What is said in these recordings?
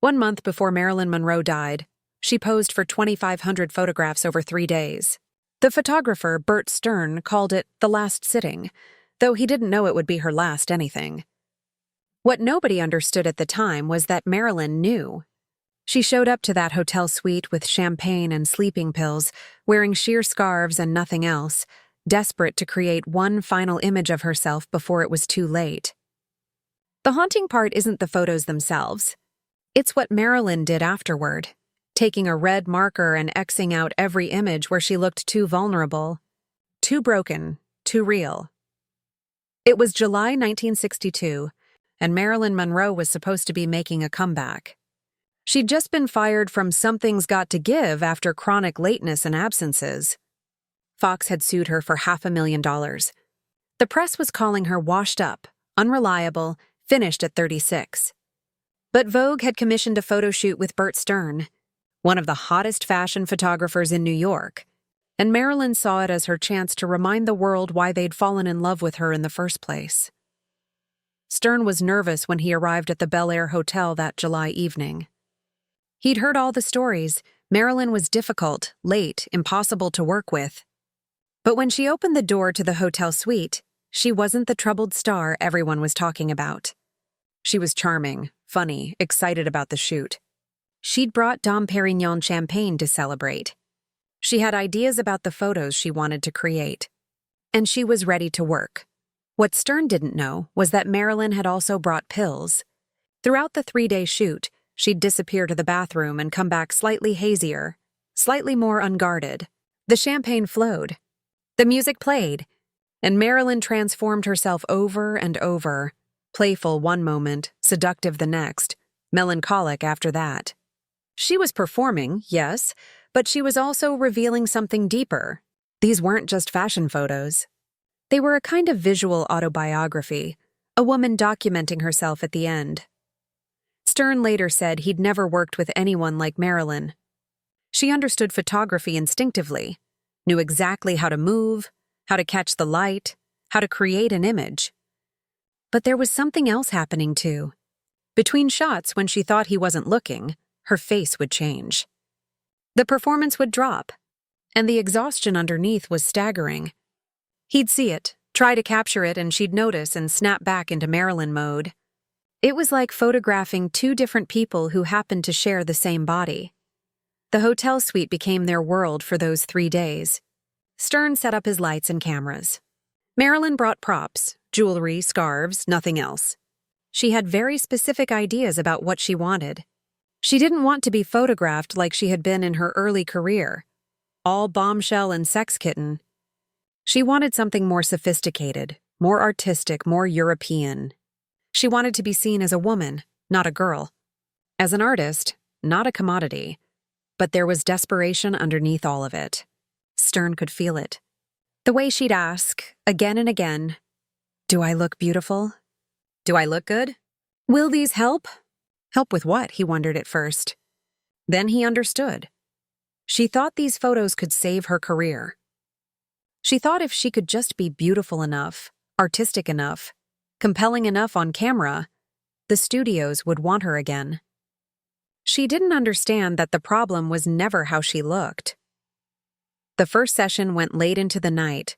1 month before Marilyn Monroe died, she posed for 2,500 photographs over 3 days. The photographer, Bert Stern, called it the last sitting, though he didn't know it would be her last anything. What nobody understood at the time was that Marilyn knew. She showed up to that hotel suite with champagne and sleeping pills, wearing sheer scarves and nothing else, desperate to create one final image of herself before it was too late. The haunting part isn't the photos themselves. It's what Marilyn did afterward, taking a red marker and Xing out every image where she looked too vulnerable, too broken, too real. It was July 1962, and Marilyn Monroe was supposed to be making a comeback. She'd just been fired from Something's Got to Give after chronic lateness and absences. Fox had sued her for $500,000. The press was calling her washed up, unreliable, finished at 36. But Vogue had commissioned a photo shoot with Bert Stern, one of the hottest fashion photographers in New York, and Marilyn saw it as her chance to remind the world why they'd fallen in love with her in the first place. Stern was nervous when he arrived at the Bel Air Hotel that July evening. He'd heard all the stories. Marilyn was difficult, late, impossible to work with. But when she opened the door to the hotel suite, she wasn't the troubled star everyone was talking about. She was charming, funny, excited about the shoot. She'd brought Dom Perignon champagne to celebrate. She had ideas about the photos she wanted to create. And she was ready to work. What Stern didn't know was that Marilyn had also brought pills. Throughout the 3-day shoot, she'd disappear to the bathroom and come back slightly hazier, slightly more unguarded. The champagne flowed. The music played. And Marilyn transformed herself over and over, playful one moment, seductive the next, melancholic after that. She was performing, yes, but she was also revealing something deeper. These weren't just fashion photos. They were a kind of visual autobiography, a woman documenting herself at the end. Stern later said he'd never worked with anyone like Marilyn. She understood photography instinctively, knew exactly how to move, how to catch the light, how to create an image. But there was something else happening too. Between shots, when she thought he wasn't looking, her face would change. The performance would drop, and the exhaustion underneath was staggering. He'd see it, try to capture it, and she'd notice and snap back into Marilyn mode. It was like photographing two different people who happened to share the same body. The hotel suite became their world for those 3 days. Stern set up his lights and cameras. Marilyn brought props, jewelry, scarves, nothing else. She had very specific ideas about what she wanted. She didn't want to be photographed like she had been in her early career, all bombshell and sex kitten. She wanted something more sophisticated, more artistic, more European. She wanted to be seen as a woman, not a girl. As an artist, not a commodity. But there was desperation underneath all of it. Stern could feel it. The way she'd ask, again and again, "Do I look beautiful? Do I look good? Will these help?" Help with what, he wondered at first. Then he understood. She thought these photos could save her career. She thought if she could just be beautiful enough, artistic enough, compelling enough on camera, the studios would want her again. She didn't understand that the problem was never how she looked. The first session went late into the night.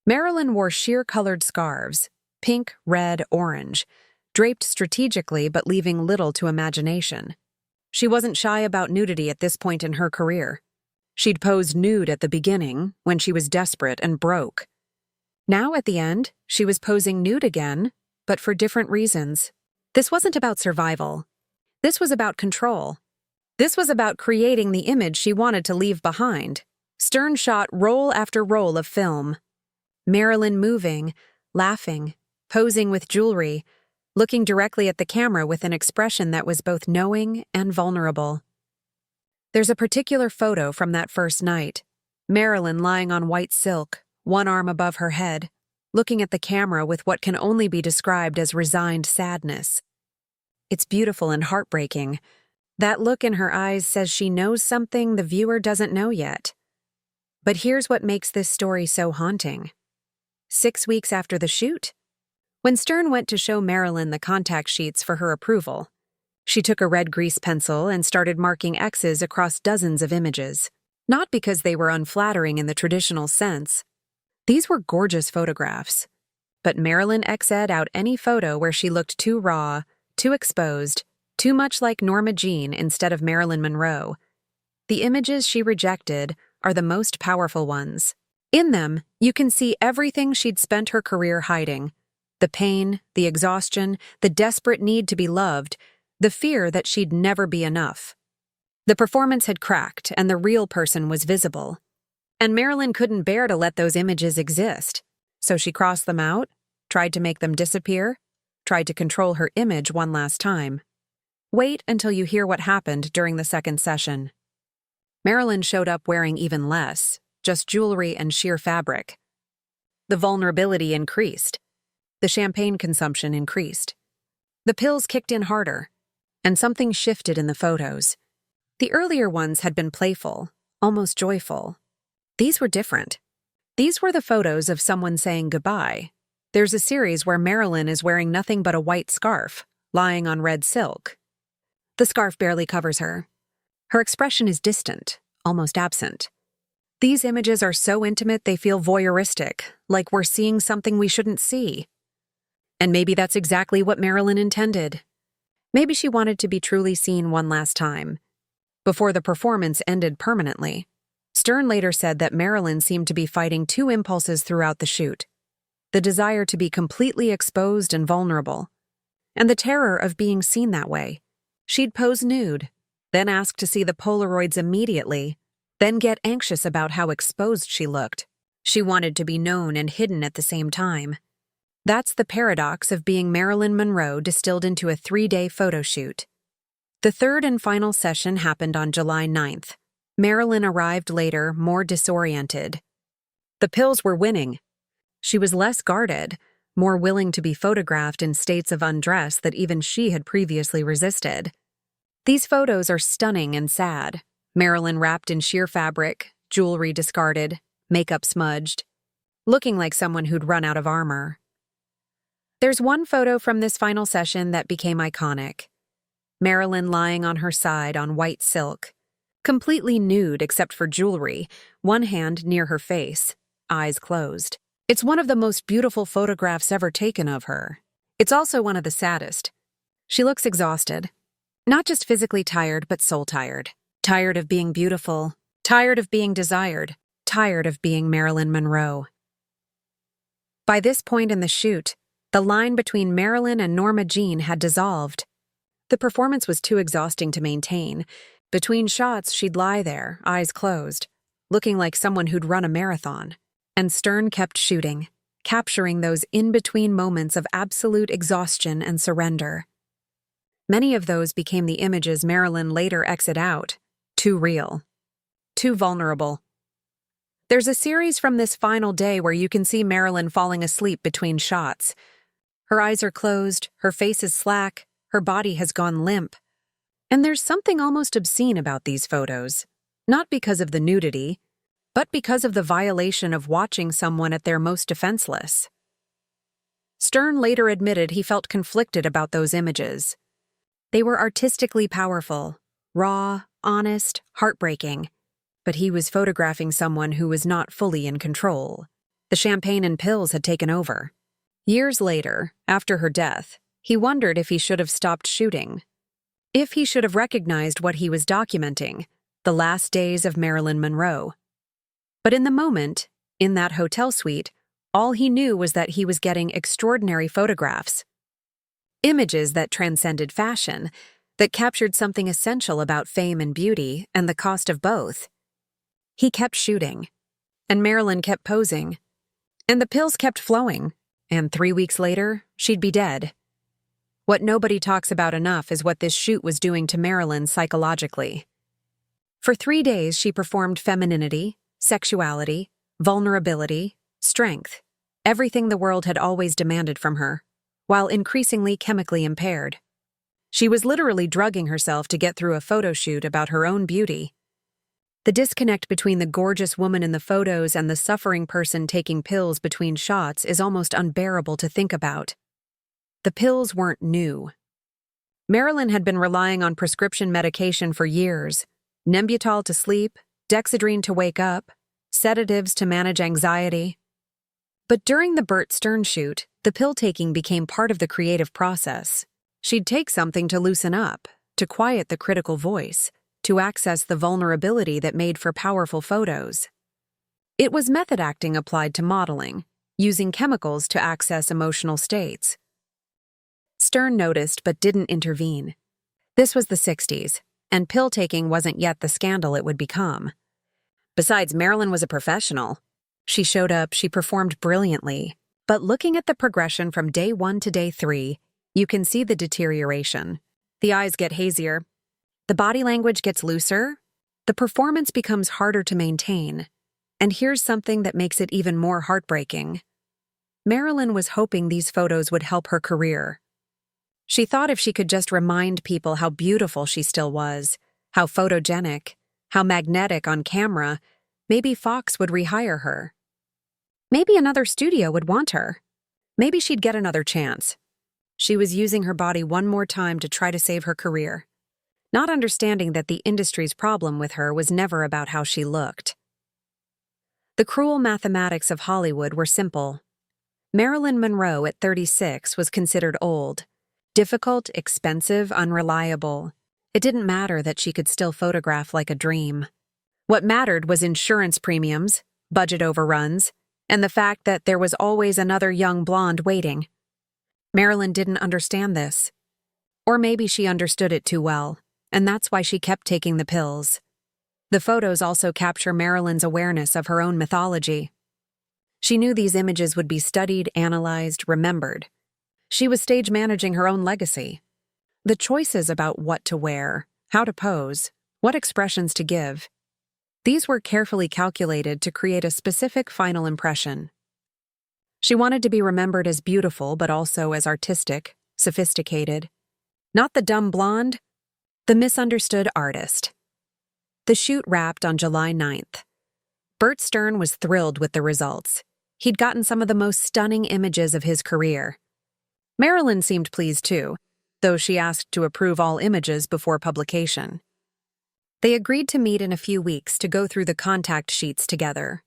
Marilyn wore sheer-colored scarves, pink, red, orange, draped strategically but leaving little to imagination. She wasn't shy about nudity at this point in her career. She'd posed nude at the beginning, when she was desperate and broke. Now, at the end, she was posing nude again, but for different reasons. This wasn't about survival. This was about control. This was about creating the image she wanted to leave behind. Stern shot roll after roll of film. Marilyn moving, laughing, posing with jewelry, looking directly at the camera with an expression that was both knowing and vulnerable. There's a particular photo from that first night. Marilyn lying on white silk, one arm above her head, looking at the camera with what can only be described as resigned sadness. It's beautiful and heartbreaking. That look in her eyes says she knows something the viewer doesn't know yet. But here's what makes this story so haunting. 6 weeks after the shoot, when Stern went to show Marilyn the contact sheets for her approval, She took a red grease pencil and started marking X's across dozens of images. Not because they were unflattering in the traditional sense. These were gorgeous photographs. But Marilyn X'd out any photo where she looked too raw, too exposed, too much like Norma Jeane instead of Marilyn Monroe. The images she rejected are the most powerful ones. In them, you can see everything she'd spent her career hiding. The pain, the exhaustion, the desperate need to be loved, the fear that she'd never be enough. The performance had cracked, and the real person was visible. And Marilyn couldn't bear to let those images exist. So she crossed them out, tried to make them disappear, tried to control her image one last time. Wait until you hear what happened during the second session. Marilyn showed up wearing even less, just jewelry and sheer fabric. The vulnerability increased. The champagne consumption increased. The pills kicked in harder, and something shifted in the photos. The earlier ones had been playful, almost joyful. These were different. These were the photos of someone saying goodbye. There's a series where Marilyn is wearing nothing but a white scarf, lying on red silk. The scarf barely covers her. Her expression is distant, almost absent. These images are so intimate they feel voyeuristic, like we're seeing something we shouldn't see. And maybe that's exactly what Marilyn intended. Maybe she wanted to be truly seen one last time, before the performance ended permanently. Stern later said that Marilyn seemed to be fighting two impulses throughout the shoot: the desire to be completely exposed and vulnerable, and the terror of being seen that way. She'd pose nude, then ask to see the Polaroids immediately, then get anxious about how exposed she looked. She wanted to be known and hidden at the same time. That's the paradox of being Marilyn Monroe distilled into a 3-day photo shoot. The third and final session happened on July 9th. Marilyn arrived later, more disoriented. The pills were winning. She was less guarded, more willing to be photographed in states of undress that even she had previously resisted. These photos are stunning and sad. Marilyn wrapped in sheer fabric, jewelry discarded, makeup smudged, looking like someone who'd run out of armor. There's one photo from this final session that became iconic. Marilyn lying on her side on white silk, completely nude except for jewelry, one hand near her face, eyes closed. It's one of the most beautiful photographs ever taken of her. It's also one of the saddest. She looks exhausted. Not just physically tired, but soul tired. Tired of being beautiful. Tired of being desired. Tired of being Marilyn Monroe. By this point in the shoot, the line between Marilyn and Norma Jeane had dissolved. The performance was too exhausting to maintain. Between shots, she'd lie there, eyes closed, looking like someone who'd run a marathon. And Stern kept shooting, capturing those in-between moments of absolute exhaustion and surrender. Many of those became the images Marilyn later exited out. Too real. Too vulnerable. There's a series from this final day where you can see Marilyn falling asleep between shots. Her eyes are closed, her face is slack, her body has gone limp. And there's something almost obscene about these photos, not because of the nudity, but because of the violation of watching someone at their most defenseless. Stern later admitted he felt conflicted about those images. They were artistically powerful, raw, honest, heartbreaking, but he was photographing someone who was not fully in control. The champagne and pills had taken over. Years later, after her death, he wondered if he should have stopped shooting. If he should have recognized what he was documenting, the last days of Marilyn Monroe. But in the moment, in that hotel suite, all he knew was that he was getting extraordinary photographs. Images that transcended fashion, that captured something essential about fame and beauty and the cost of both. He kept shooting, and Marilyn kept posing, and the pills kept flowing, and 3 weeks later, she'd be dead. What nobody talks about enough is what this shoot was doing to Marilyn psychologically. For 3 days, she performed femininity, sexuality, vulnerability, strength, everything the world had always demanded from her, while increasingly chemically impaired. She was literally drugging herself to get through a photo shoot about her own beauty. The disconnect between the gorgeous woman in the photos and the suffering person taking pills between shots is almost unbearable to think about. The pills weren't new. Marilyn had been relying on prescription medication for years: Nembutal to sleep, Dexedrine to wake up, sedatives to manage anxiety. But during the Bert Stern shoot, the pill-taking became part of the creative process. She'd take something to loosen up, to quiet the critical voice, to access the vulnerability that made for powerful photos. It was method acting applied to modeling, using chemicals to access emotional states. Stern noticed but didn't intervene. This was the 60s, and pill-taking wasn't yet the scandal it would become. Besides, Marilyn was a professional. She showed up, she performed brilliantly. But looking at the progression from day 1 to day 3, you can see the deterioration. The eyes get hazier. The body language gets looser. The performance becomes harder to maintain. And here's something that makes it even more heartbreaking. Marilyn was hoping these photos would help her career. She thought if she could just remind people how beautiful she still was, how photogenic, how magnetic on camera, maybe Fox would rehire her. Maybe another studio would want her. Maybe she'd get another chance. She was using her body one more time to try to save her career, not understanding that the industry's problem with her was never about how she looked. The cruel mathematics of Hollywood were simple. Marilyn Monroe at 36 was considered old, difficult, expensive, unreliable. It didn't matter that she could still photograph like a dream. What mattered was insurance premiums, budget overruns, and the fact that there was always another young blonde waiting. Marilyn didn't understand this. Or maybe she understood it too well, and that's why she kept taking the pills. The photos also capture Marilyn's awareness of her own mythology. She knew these images would be studied, analyzed, remembered. She was stage managing her own legacy. The choices about what to wear, how to pose, what expressions to give, these were carefully calculated to create a specific final impression. She wanted to be remembered as beautiful but also as artistic, sophisticated. Not the dumb blonde, the misunderstood artist. The shoot wrapped on July 9th. Bert Stern was thrilled with the results. He'd gotten some of the most stunning images of his career. Marilyn seemed pleased too, though she asked to approve all images before publication. They agreed to meet in a few weeks to go through the contact sheets together.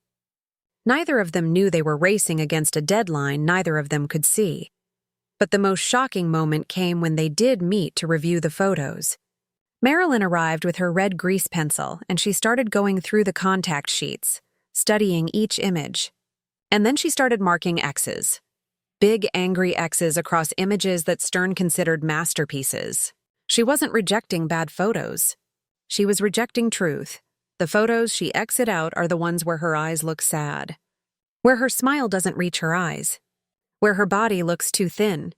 Neither of them knew they were racing against a deadline neither of them could see. But the most shocking moment came when they did meet to review the photos. Marilyn arrived with her red grease pencil and she started going through the contact sheets, studying each image. And then she started marking X's. Big, angry X's across images that Stern considered masterpieces. She wasn't rejecting bad photos. She was rejecting truth. The photos she X'd out are the ones where her eyes look sad, where her smile doesn't reach her eyes, where her body looks too thin,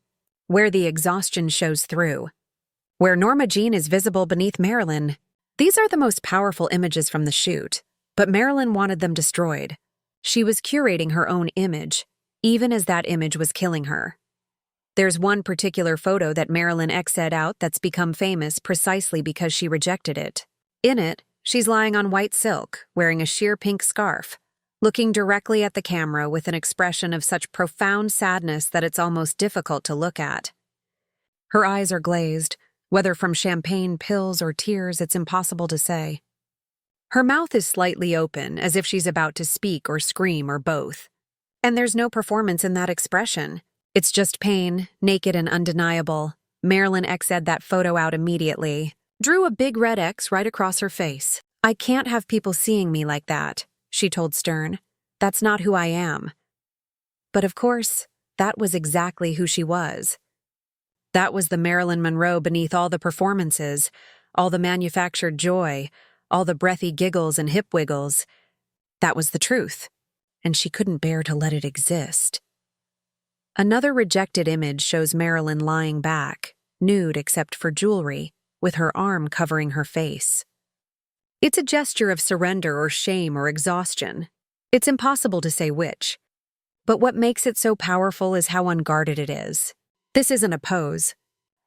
where the exhaustion shows through, where Norma Jeane is visible beneath Marilyn. These are the most powerful images from the shoot, but Marilyn wanted them destroyed. She was curating her own image, even as that image was killing her. There's one particular photo that Marilyn X'd out that's become famous precisely because she rejected it. In it, she's lying on white silk, wearing a sheer pink scarf, looking directly at the camera with an expression of such profound sadness that it's almost difficult to look at. Her eyes are glazed, whether from champagne, pills, or tears, it's impossible to say. Her mouth is slightly open, as if she's about to speak or scream or both. And there's no performance in that expression. It's just pain, naked and undeniable. Marilyn X'd that photo out immediately, drew a big red X right across her face. "I can't have people seeing me like that," she told Stern. "That's not who I am." But of course, that was exactly who she was. That was the Marilyn Monroe beneath all the performances, all the manufactured joy, all the breathy giggles and hip wiggles. That was the truth, and she couldn't bear to let it exist. Another rejected image shows Marilyn lying back, nude except for jewelry, with her arm covering her face. It's a gesture of surrender or shame or exhaustion. It's impossible to say which. But what makes it so powerful is how unguarded it is. This isn't a pose.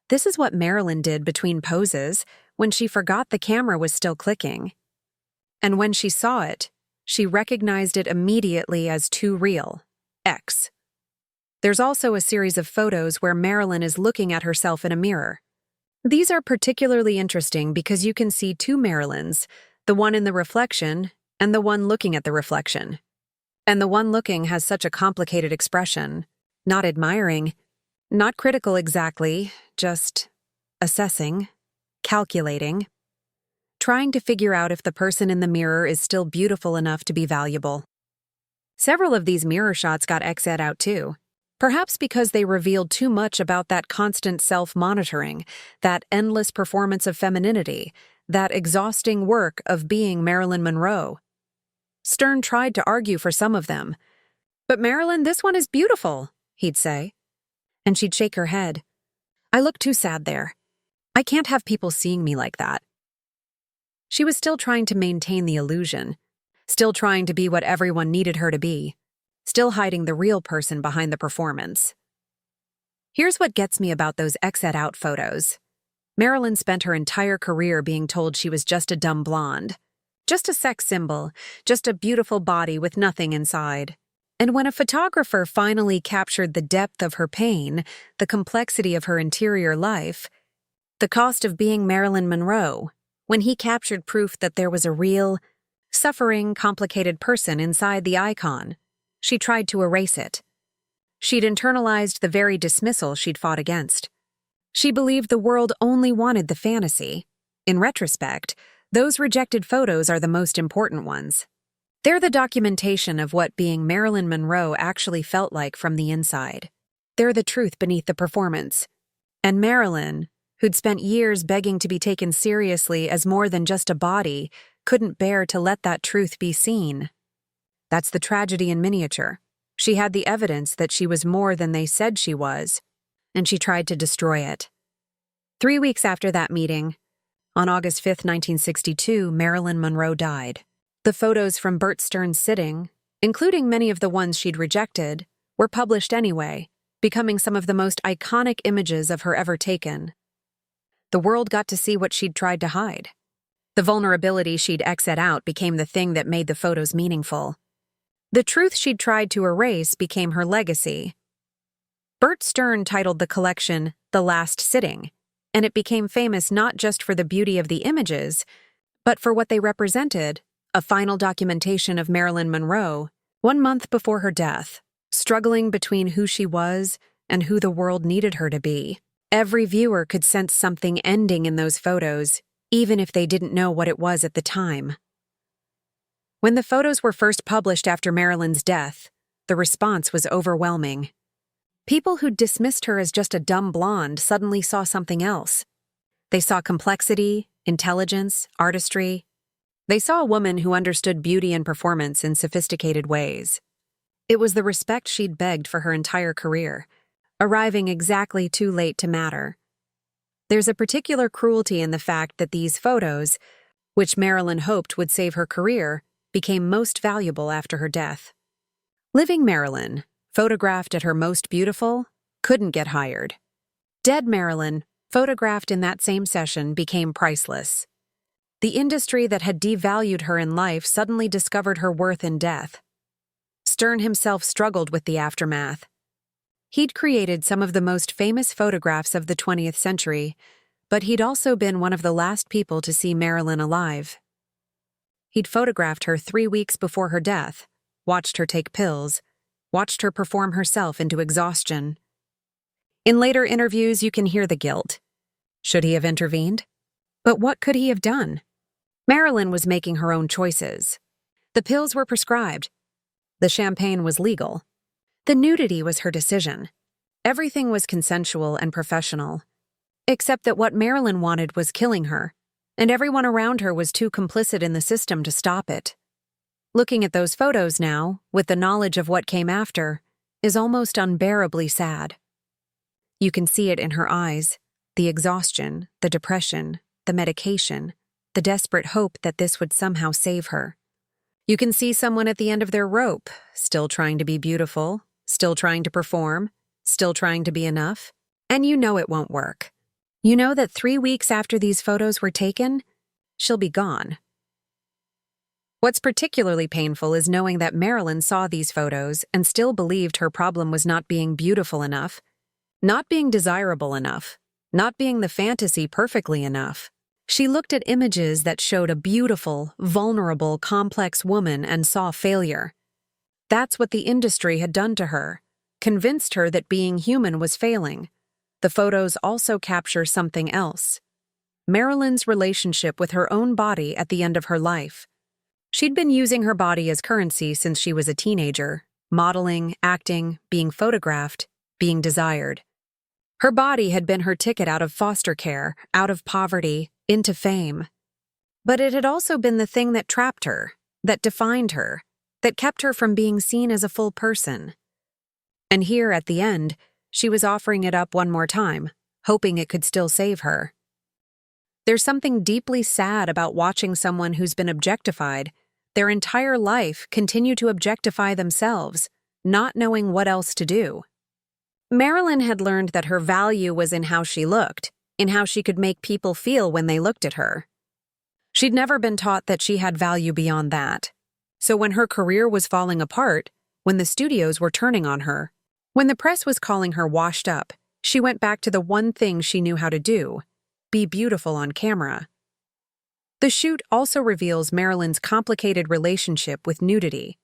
This is what Marilyn did between poses when she forgot the camera was still clicking. And when she saw it, she recognized it immediately as too real. X. There's also a series of photos where Marilyn is looking at herself in a mirror. These are particularly interesting because you can see two Marilyns, the one in the reflection and the one looking at the reflection. And the one looking has such a complicated expression, not admiring, not critical exactly, just assessing, calculating, trying to figure out if the person in the mirror is still beautiful enough to be valuable. Several of these mirror shots got X'd out too, perhaps because they revealed too much about that constant self-monitoring, that endless performance of femininity, that exhausting work of being Marilyn Monroe. Stern tried to argue for some of them. "But Marilyn, this one is beautiful," he'd say. And she'd shake her head. "I look too sad there. I can't have people seeing me like that." She was still trying to maintain the illusion, still trying to be what everyone needed her to be, still hiding the real person behind the performance. Here's what gets me about those X'd out photos. Marilyn spent her entire career being told she was just a dumb blonde, just a sex symbol, just a beautiful body with nothing inside. And when a photographer finally captured the depth of her pain, the complexity of her interior life, the cost of being Marilyn Monroe, when he captured proof that there was a real, suffering, complicated person inside the icon, she tried to erase it. She'd internalized the very dismissal she'd fought against. She believed the world only wanted the fantasy. In retrospect, those rejected photos are the most important ones. They're the documentation of what being Marilyn Monroe actually felt like from the inside. They're the truth beneath the performance. And Marilyn, who'd spent years begging to be taken seriously as more than just a body, couldn't bear to let that truth be seen. That's the tragedy in miniature. She had the evidence that she was more than they said she was, and she tried to destroy it. 3 weeks after that meeting, on August 5, 1962, Marilyn Monroe died. The photos from Bert Stern's sitting, including many of the ones she'd rejected, were published anyway, becoming some of the most iconic images of her ever taken. The world got to see what she'd tried to hide. The vulnerability she'd X'd out became the thing that made the photos meaningful. The truth she'd tried to erase became her legacy. Bert Stern titled the collection The Last Sitting, and it became famous not just for the beauty of the images, but for what they represented, a final documentation of Marilyn Monroe, 1 month before her death, struggling between who she was and who the world needed her to be. Every viewer could sense something ending in those photos, even if they didn't know what it was at the time. When the photos were first published after Marilyn's death, the response was overwhelming. People who'd dismissed her as just a dumb blonde suddenly saw something else. They saw complexity, intelligence, artistry. They saw a woman who understood beauty and performance in sophisticated ways. It was the respect she'd begged for her entire career, arriving exactly too late to matter. There's a particular cruelty in the fact that these photos, which Marilyn hoped would save her career, became most valuable after her death. Living Marilyn, photographed at her most beautiful, couldn't get hired. Dead Marilyn, photographed in that same session, became priceless. The industry that had devalued her in life suddenly discovered her worth in death. Stern himself struggled with the aftermath. He'd created some of the most famous photographs of the 20th century, but he'd also been one of the last people to see Marilyn alive. He'd photographed her 3 weeks before her death, watched her take pills, watched her perform herself into exhaustion. In later interviews, you can hear the guilt. Should he have intervened? But what could he have done? Marilyn was making her own choices. The pills were prescribed. The champagne was legal. The nudity was her decision. Everything was consensual and professional, except that what Marilyn wanted was killing her, and everyone around her was too complicit in the system to stop it. Looking at those photos now, with the knowledge of what came after, is almost unbearably sad. You can see it in her eyes, the exhaustion, the depression, the medication, the desperate hope that this would somehow save her. You can see someone at the end of their rope, still trying to be beautiful, still trying to perform, still trying to be enough, and you know it won't work. You know that 3 weeks after these photos were taken, she'll be gone. What's particularly painful is knowing that Marilyn saw these photos and still believed her problem was not being beautiful enough, not being desirable enough, not being the fantasy perfectly enough. She looked at images that showed a beautiful, vulnerable, complex woman and saw failure. That's what the industry had done to her, convinced her that being human was failing. The photos also capture something else: Marilyn's relationship with her own body at the end of her life. She'd been using her body as currency since she was a teenager, modeling, acting, being photographed, being desired. Her body had been her ticket out of foster care, out of poverty, into fame. But it had also been the thing that trapped her, that defined her, that kept her from being seen as a full person. And here, at the end, she was offering it up one more time, hoping it could still save her. There's something deeply sad about watching someone who's been objectified their entire life continue to objectify themselves, not knowing what else to do. Marilyn had learned that her value was in how she looked, in how she could make people feel when they looked at her. She'd never been taught that she had value beyond that. So when her career was falling apart, when the studios were turning on her, when the press was calling her washed up, she went back to the one thing she knew how to do: be beautiful on camera. The shoot also reveals Marilyn's complicated relationship with nudity.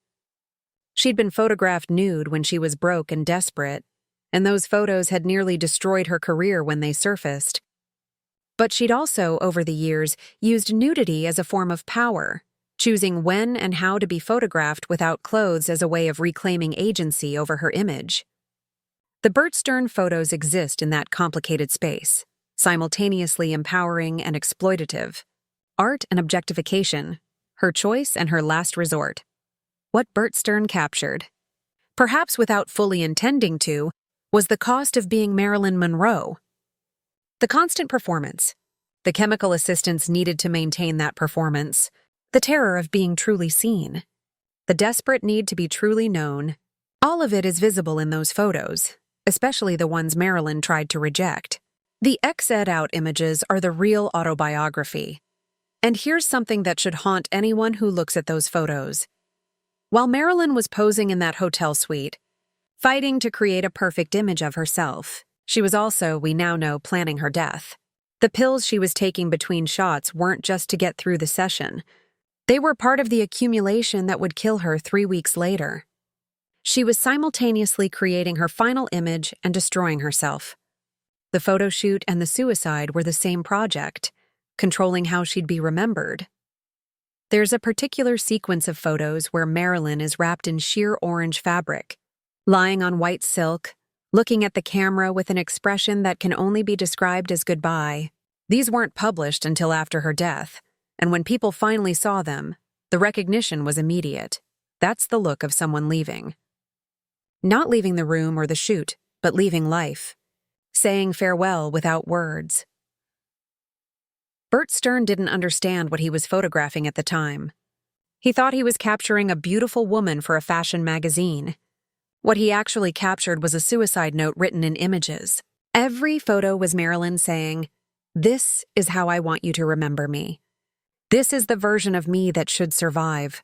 She'd been photographed nude when she was broke and desperate, and those photos had nearly destroyed her career when they surfaced. But she'd also, over the years, used nudity as a form of power, choosing when and how to be photographed without clothes as a way of reclaiming agency over her image. The Bert Stern photos exist in that complicated space, simultaneously empowering and exploitative. Art and objectification, her choice and her last resort. What Bert Stern captured, perhaps without fully intending to, was the cost of being Marilyn Monroe. The constant performance, the chemical assistance needed to maintain that performance, the terror of being truly seen, the desperate need to be truly known, all of it is visible in those photos, especially the ones Marilyn tried to reject. The X'd out images are the real autobiography. And here's something that should haunt anyone who looks at those photos. While Marilyn was posing in that hotel suite, fighting to create a perfect image of herself, she was also, we now know, planning her death. The pills she was taking between shots weren't just to get through the session. They were part of the accumulation that would kill her 3 weeks later. She was simultaneously creating her final image and destroying herself. The photo shoot and the suicide were the same project, controlling how she'd be remembered. There's a particular sequence of photos where Marilyn is wrapped in sheer orange fabric, lying on white silk, looking at the camera with an expression that can only be described as goodbye. These weren't published until after her death, and when people finally saw them, the recognition was immediate. That's the look of someone leaving. Not leaving the room or the shoot, but leaving life, saying farewell without words. Bert Stern didn't understand what he was photographing at the time. He thought he was capturing a beautiful woman for a fashion magazine. What he actually captured was a suicide note written in images. Every photo was Marilyn saying, "This is how I want you to remember me. This is the version of me that should survive.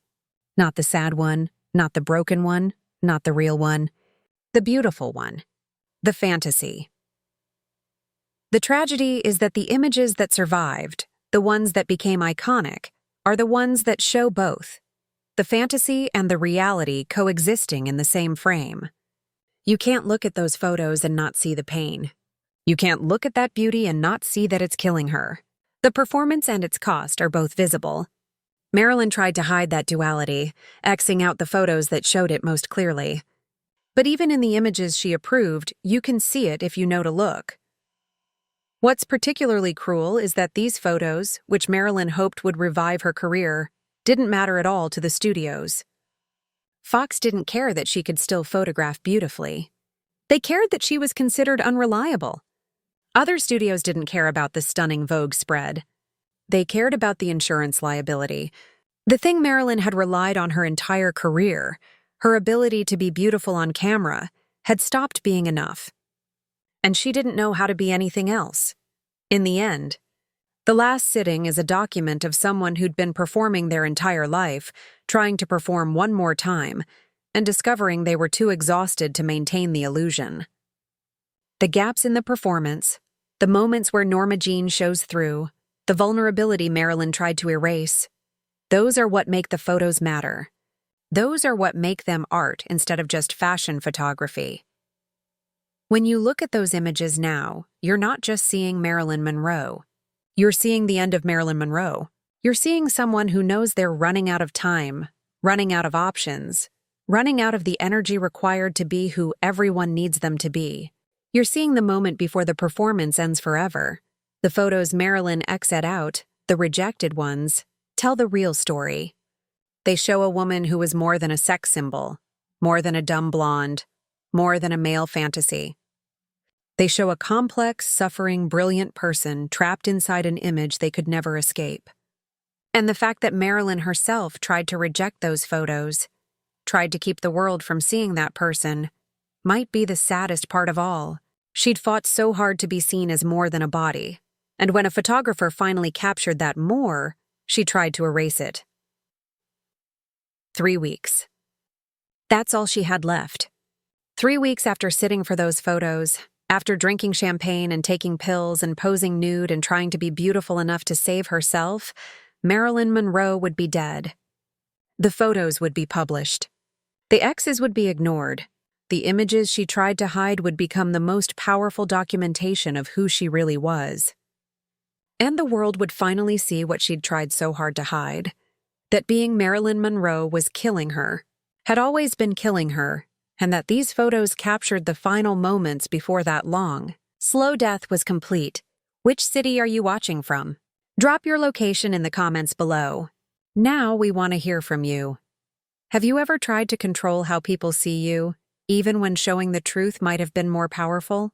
Not the sad one, not the broken one, not the real one. The beautiful one. The fantasy." The tragedy is that the images that survived, the ones that became iconic, are the ones that show both, the fantasy and the reality coexisting in the same frame. You can't look at those photos and not see the pain. You can't look at that beauty and not see that it's killing her. The performance and its cost are both visible. Marilyn tried to hide that duality, Xing out the photos that showed it most clearly. But even in the images she approved, you can see it if you know to look. What's particularly cruel is that these photos, which Marilyn hoped would revive her career, didn't matter at all to the studios. Fox didn't care that she could still photograph beautifully. They cared that she was considered unreliable. Other studios didn't care about the stunning Vogue spread. They cared about the insurance liability. The thing Marilyn had relied on her entire career, her ability to be beautiful on camera, had stopped being enough. And she didn't know how to be anything else. In the end, The Last Sitting is a document of someone who'd been performing their entire life, trying to perform one more time, and discovering they were too exhausted to maintain the illusion. The gaps in the performance, The moments where Norma Jeane shows through, the vulnerability Marilyn tried to erase, those are what make the photos matter. Those are what make them art instead of just fashion photography. When you look at those images now, you're not just seeing Marilyn Monroe. You're seeing the end of Marilyn Monroe. You're seeing someone who knows they're running out of time, running out of options, running out of the energy required to be who everyone needs them to be. You're seeing the moment before the performance ends forever. The photos Marilyn exit out, the rejected ones, tell the real story. They show a woman who is more than a sex symbol, more than a dumb blonde, more than a male fantasy. They show a complex, suffering, brilliant person trapped inside an image they could never escape. And the fact that Marilyn herself tried to reject those photos, tried to keep the world from seeing that person, might be the saddest part of all. She'd fought so hard to be seen as more than a body, and when a photographer finally captured that more, she tried to erase it. 3 weeks. That's all she had left. 3 weeks after sitting for those photos, after drinking champagne and taking pills and posing nude and trying to be beautiful enough to save herself, Marilyn Monroe would be dead. The photos would be published. The exes would be ignored. The images she tried to hide would become the most powerful documentation of who she really was. And the world would finally see what she'd tried so hard to hide. That being Marilyn Monroe was killing her, had always been killing her, and that these photos captured the final moments before that long, slow death was complete. Which city are you watching from? Drop your location in the comments below. Now we want to hear from you. Have you ever tried to control how people see you, even when showing the truth might have been more powerful?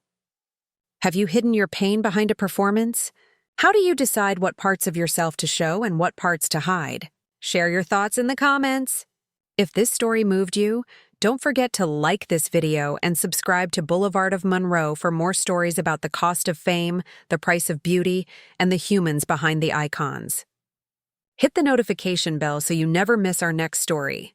Have you hidden your pain behind a performance? How do you decide what parts of yourself to show and what parts to hide? Share your thoughts in the comments. If this story moved you, don't forget to like this video and subscribe to Boulevard of Monroe for more stories about the cost of fame, the price of beauty, and the humans behind the icons. Hit the notification bell so you never miss our next story.